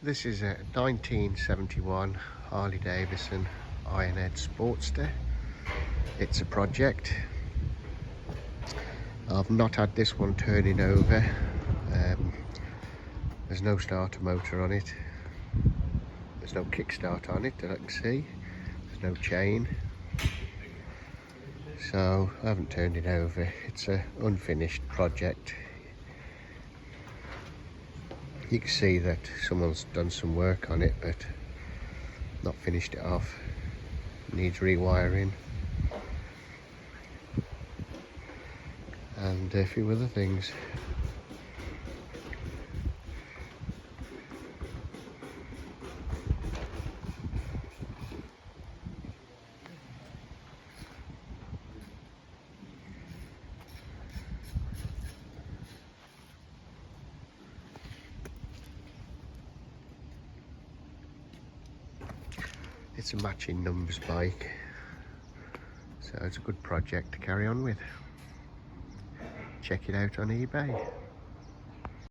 This is a 1971 Harley Davidson Ironhead Sportster. It's a project. I've not had this one turning over. There's no starter motor on it. There's no kickstart on it that I can see. There's no chain. So I haven't turned it over. It's an unfinished project. You can see that someone's done some work on it but not finished it off. Needs rewiring and a few other things. It's a matching numbers bike, so it's a good project to carry on with. Check it out on eBay.